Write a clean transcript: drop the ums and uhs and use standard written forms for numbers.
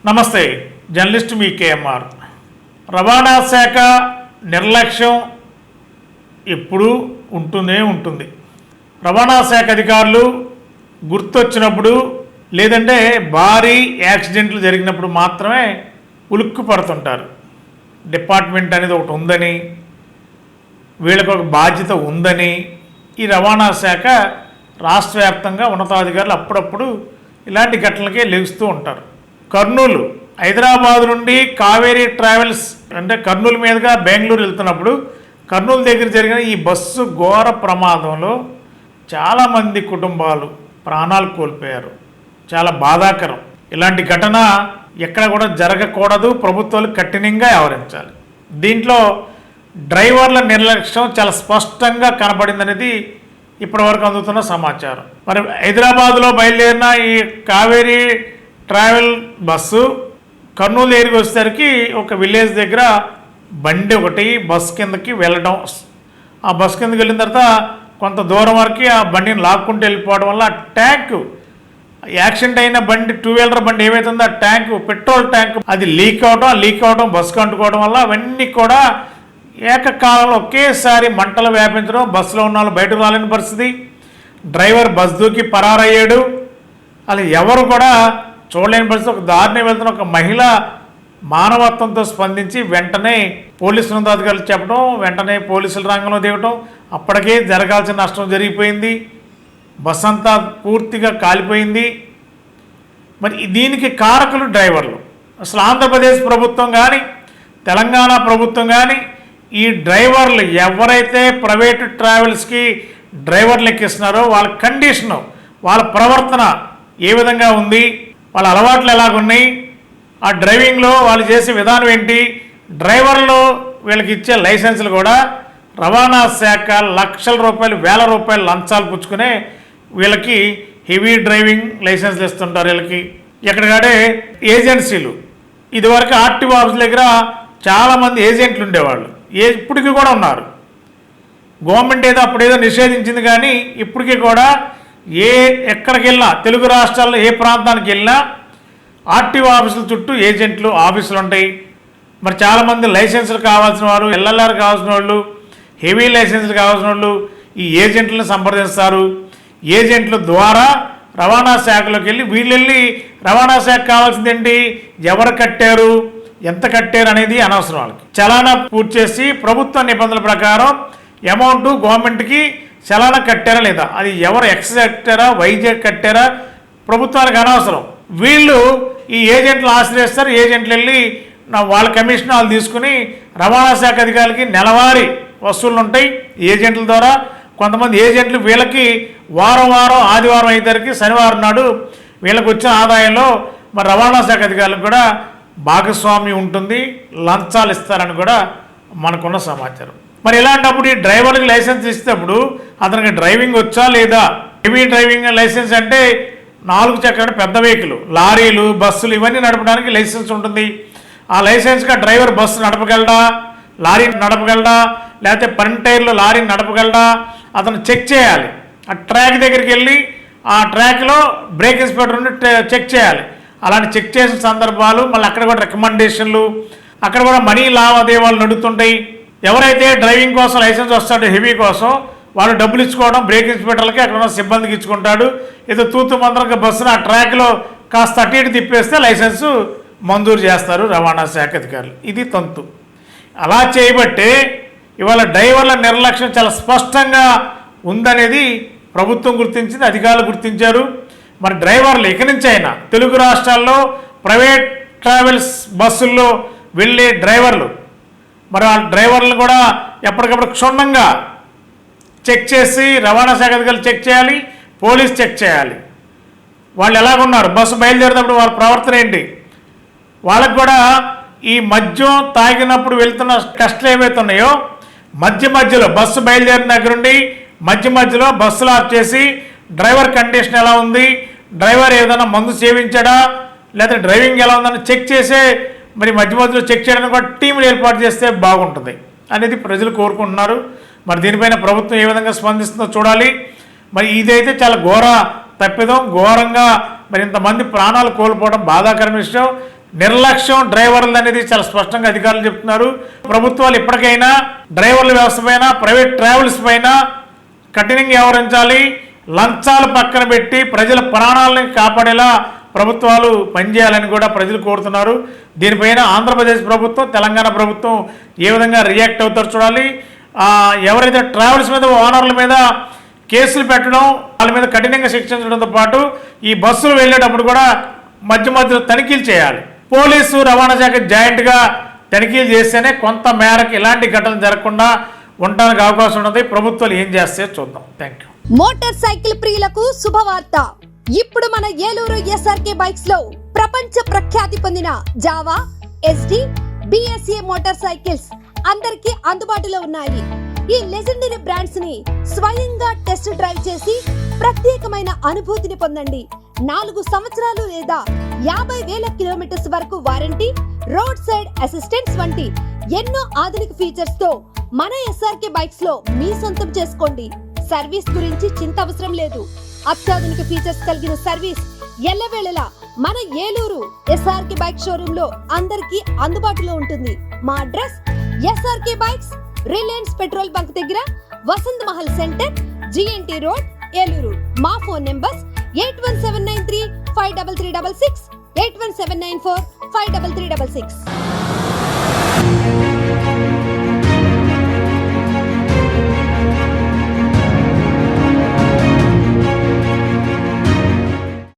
నమస్తే, జర్నలిస్ట్ మీ కేఎంఆర్. రవాణా శాఖ నిర్లక్ష్యం ఎప్పుడూ ఉంటూనే ఉంటుంది. రవాణా శాఖ అధికారులు గుర్తొచ్చినప్పుడు లేదంటే భారీ యాక్సిడెంట్లు జరిగినప్పుడు మాత్రమే ఉలుక్కు పడుతుంటారు. డిపార్ట్మెంట్ అనేది ఒకటి ఉందని, వీళ్ళకు ఒక బాధ్యత ఉందని ఈ రవాణా శాఖ రాష్ట్ర వ్యాప్తంగా ఉన్నతాధికారులు అప్పుడప్పుడు ఇలాంటి ఘటనలకే లెగుస్తూ ఉంటారు. కర్నూలు, హైదరాబాద్ నుండి కావేరీ ట్రావెల్స్ అంటే కర్నూలు మీదుగా బెంగళూరు వెళ్తున్నప్పుడు కర్నూలు దగ్గర జరిగిన ఈ బస్సు ఘోర ప్రమాదంలో చాలామంది కుటుంబాలు ప్రాణాలు కోల్పోయారు. చాలా బాధాకరం. ఇలాంటి ఘటన ఎక్కడ కూడా జరగకూడదు. ప్రభుత్వాలు కఠినంగా వ్యవహరించాలి. దీంట్లో డ్రైవర్ల నిర్లక్ష్యం చాలా స్పష్టంగా కనబడిందనేది ఇప్పటివరకు అందుతున్న సమాచారం. మరి హైదరాబాద్లో బయలుదేరిన ఈ కావేరీ ట్రావెల్ బస్సు కర్నూలు దగ్గరికి వచ్చేసరికి ఒక విలేజ్ దగ్గర బండి ఒకటి బస్ కిందకి వెళ్ళడం, ఆ బస్ కిందకి వెళ్ళిన తర్వాత కొంత దూరం వరకు ఆ బండిని లాక్కుంటూ వెళ్ళిపోవడం వల్ల ఆ ట్యాంక్, యాక్సిడెంట్ అయిన బండి, టూ వీలర్ బండి ఏమైతుందో ఆ ట్యాంకు, పెట్రోల్ ట్యాంక్ అది లీక్ అవడం బస్సుకు అంటుకోవడం వల్ల అవన్నీ కూడా ఏకకాలంలో ఒకేసారి మంటలు వ్యాపించడం, బస్సులో ఉన్న వాళ్ళు బయటకు రాలేని పరిస్థితి. డ్రైవర్ బస్ దూకి పరారయ్యాడు. అది ఎవరు కూడా చూడలేని పరిస్థితి. ఒక దారిని వెళ్తున్న ఒక మహిళ మానవత్వంతో స్పందించి వెంటనే పోలీసు ఉన్నతాధికారులు చెప్పడం, వెంటనే పోలీసుల రంగంలో దిగటం, అప్పటికే జరగాల్సిన నష్టం జరిగిపోయింది. బస్ అంతా పూర్తిగా కాలిపోయింది. మరి దీనికి కారకులు డ్రైవర్లు. అసలు ఆంధ్రప్రదేశ్ ప్రభుత్వం కానీ తెలంగాణ ప్రభుత్వం కానీ ఈ డ్రైవర్లు ఎవరైతే ప్రైవేటు ట్రావెల్స్కి డ్రైవర్లు ఎక్కిస్తున్నారో వాళ్ళ కండిషను, వాళ్ళ ప్రవర్తన ఏ విధంగా ఉంది, వాళ్ళ అలవాట్లు ఎలాగున్నాయి, ఆ డ్రైవింగ్లో వాళ్ళు చేసే విధానం ఏంటి, డ్రైవర్లు వీళ్ళకి ఇచ్చే లైసెన్సులు కూడా రవాణా శాఖ లక్షల రూపాయలు, వేల రూపాయలు లంచాలు పుచ్చుకునే వీళ్ళకి హెవీ డ్రైవింగ్ లైసెన్సులు ఇస్తుంటారు. వీళ్ళకి ఎక్కడికాడే ఏజెన్సీలు. ఇదివరకు ఆర్టీఓ ఆఫీస్ దగ్గర చాలామంది ఏజెంట్లు ఉండేవాళ్ళు, ఇప్పటికీ కూడా ఉన్నారు. గవర్నమెంట్ ఏదో అప్పుడేదో నిషేధించింది, కానీ ఇప్పటికీ కూడా ఎక్కడికి వెళ్ళినా, తెలుగు రాష్ట్రాల్లో ఏ ప్రాంతానికి వెళ్ళినా ఆర్టీఓ ఆఫీసుల చుట్టూ ఏజెంట్లు ఆఫీసులు ఉంటాయి. మరి చాలామంది లైసెన్సులు కావాల్సిన వారు, ఎల్ఎల్ఆర్ కావాల్సిన వాళ్ళు, హెవీ లైసెన్సులు కావాల్సిన వాళ్ళు ఈ ఏజెంట్లను సంప్రదిస్తారు. ఏజెంట్ల ద్వారా రవాణా శాఖలోకి వెళ్ళి రవాణా శాఖ కావాల్సింది ఏంటి, ఎవరు కట్టారు, ఎంత కట్టారు అనేది అనవసరం. వాళ్ళకి చలానా పూర్తి చేసి ప్రభుత్వ నిబంధనల ప్రకారం అమౌంట్ గవర్నమెంట్కి చలానా కట్టారా లేదా, అది ఎవరు ఎక్సైజ్ కట్టారా, వైజాగ్ కట్టారా, ప్రభుత్వానికి అనవసరం. వీళ్ళు ఈ ఏజెంట్లు ఆశ్రయిస్తారు. ఏజెంట్లు వెళ్ళి వాళ్ళ కమిషన్ వాళ్ళు తీసుకుని రవాణా శాఖ అధికారులకి నెలవారీ వసూళ్ళు ఉంటాయి ఏజెంట్ల ద్వారా. కొంతమంది ఏజెంట్లు వీళ్ళకి వారం ఆదివారం అయ్యేసరికి శనివారం నాడు వీళ్ళకి వచ్చిన ఆదాయంలో మరి రవాణా శాఖ అధికారులకు కూడా భాగస్వామ్యం ఉంటుంది, లంచాలు ఇస్తారని కూడా మనకున్న సమాచారం. మరి ఇలాంటప్పుడు ఈ డ్రైవర్కి లైసెన్స్ ఇచ్చేటప్పుడు అతనికి డ్రైవింగ్ వచ్చా లేదా, హెవీ డ్రైవింగ్ లైసెన్స్ అంటే 4 చక్రాల పెద్ద వెహికల్, లారీలు, బస్సులు ఇవన్నీ నడపడానికి లైసెన్స్ ఉంటుంది. ఆ లైసెన్స్గా డ్రైవర్ బస్సు నడపగలడా, లారీ నడపగలడా, లేకపోతే 12 టైర్లు లారీ నడపగలడా అతను చెక్ చేయాలి. ఆ ట్రాక్ దగ్గరికి వెళ్ళి ఆ ట్రాక్లో బ్రేక్ ఇన్స్పెక్టర్ ఉండి చెక్ చేయాలి. అలాంటి చెక్ చేసిన సందర్భాలు, మళ్ళీ అక్కడ కూడా రికమెండేషన్లు, అక్కడ కూడా మనీ లావాదేవీలు నడుస్తుంటాయి. ఎవరైతే డ్రైవింగ్ కోసం లైసెన్స్ వస్తాడో హెవీ కోసం, వాళ్ళు డబ్బులు ఇచ్చుకోవడం బ్రేక్ ఇన్స్పెక్టర్లకి అక్కడ ఉన్న సిబ్బందికి ఇచ్చుకుంటాడు. ఏదో తూతు మందరంగా బస్సును ఆ ట్రాక్లో కాస్త అటు ఇటు తిప్పేస్తే లైసెన్సు మంజూరు చేస్తారు రవాణా శాఖ అధికారులు. ఇది తంతు. అలా చేయబట్టే ఇవాళ డ్రైవర్ల నిర్లక్ష్యం చాలా స్పష్టంగా ఉందనేది ప్రభుత్వం గుర్తించింది, అధికారులు గుర్తించారు. మరి డ్రైవర్లు ఇక నుంచి అయినా తెలుగు రాష్ట్రాల్లో ప్రైవేట్ ట్రావెల్స్ బస్సుల్లో వెళ్ళే డ్రైవర్లు, మరి ఆ డ్రైవర్లను కూడా ఎప్పటికప్పుడు క్షుణ్ణంగా చెక్ చేసి రవాణా శాఖ అధికారులు చెక్ చేయాలి, పోలీస్ చెక్ చేయాలి. వాళ్ళు ఎలాగున్నారు, బస్సు బయలుదేరేటప్పుడు వాళ్ళ ప్రవర్తన ఏంటి, వాళ్ళకు కూడా ఈ మద్యం తాగినప్పుడు వెళ్తున్న కష్టాలు ఏవైతే ఉన్నాయో మధ్యలో బస్సు బయలుదేరిన దగ్గరుండి మధ్యలో బస్సులు ఆఫ్ చేసి డ్రైవర్ కండిషన్ ఎలా ఉంది, డ్రైవర్ ఏదైనా మందు సేవించాడా, లేదా డ్రైవింగ్ ఎలా ఉందని చెక్ చేసే మరి మధ్యలో చెక్ చేయడానికి కూడా టీంలు ఏర్పాటు చేస్తే బాగుంటుంది అనేది ప్రజలు కోరుకుంటున్నారు. మరి దీనిపైన ప్రభుత్వం ఏ విధంగా స్పందిస్తుందో చూడాలి. మరి ఇదైతే చాలా ఘోర తప్పిదం, ఘోరంగా మరి ఇంతమంది ప్రాణాలు కోల్పోవడం బాధాకరమైన విషయం. నిర్లక్ష్యం డ్రైవర్లు అనేది చాలా స్పష్టంగా అధికారులు చెప్తున్నారు. ప్రభుత్వాలు ఇప్పటికైనా డ్రైవర్ల వ్యవస్థ పైన, ప్రైవేట్ ట్రావెల్స్ పైన కఠినంగా వ్యవహరించాలి. లంచాలు పక్కన పెట్టి ప్రజల ప్రాణాలను కాపాడేలా ప్రభుత్వాలు పనిచేయాలని కూడా ప్రజలు కోరుతున్నారు. దీనిపైన ఆంధ్రప్రదేశ్ ప్రభుత్వం, తెలంగాణ ప్రభుత్వం ఏ విధంగా రియాక్ట్ అవుతారో చూడాలి. ఎవరైతే ట్రావెల్స్ మీద, ఓనర్ల మీద కేసులు పెట్టడం, వాళ్ళ మీద కఠినంగా శిక్షించడంతో పాటు ఈ బస్సులు వెళ్ళేటప్పుడు కూడా మధ్యలో తనిఖీలు చేయాలి. పోలీసు, రవాణా శాఖ జాయింట్గా తనిఖీలు చేస్తేనే కొంత మేరకు ఇలాంటి ఘటనలు జరగకుండా ఉండడానికి అవకాశం ఉన్నది. ప్రభుత్వాలు ఏం చేస్తే చూద్దాం. Thank you. మోటార్ సైకిల్ ప్రియులకు శుభవార్త. ఇప్పుడు మన ఏలూరు ఎస్ఆర్కే బైక్స్ లో ప్రపంచ ప్రఖ్యాతి పొందిన Java, SD, BSA motor cycles అందరికీ అందుబాటులో ఉన్నాయి. ఈ లెజెండరీ బ్రాండ్స్ ని స్వయంగా టెస్ట్ డ్రైవ్ చేసి ప్రత్యేకమైన అనుభూతిని పొందండి. 4 సంవత్సరాలు లేదా 50,000 కిలోమీటర్స్ వరకు వారంటీ, రోడ్ సైడ్ అసిస్టెన్స్ వంటి ఎన్నో ఆధునిక ఫీచర్స్ తో మన ఎస్ఆర్కే బైక్స్ లో మీ సొంతం చేసుకోండి. సర్వీస్ గురించి చింత అవసరం లేదు. అత్యాధునిక ఫీచర్స్ కలిగిన సర్వీస్ ఎల్లవేళలా మన ఏలూరు ఎస్ఆర్కే బైక్ షోరూమ్ లో అందరికీ అందుబాటులో ఉంటుంది. మా address SRK bikes, Reliance petrol bunk దగ్గర, Vasant Mahal centre, GNT road, Eluru. మా ఫోన్ నెంబర్స్ 8179353366, 8179453366.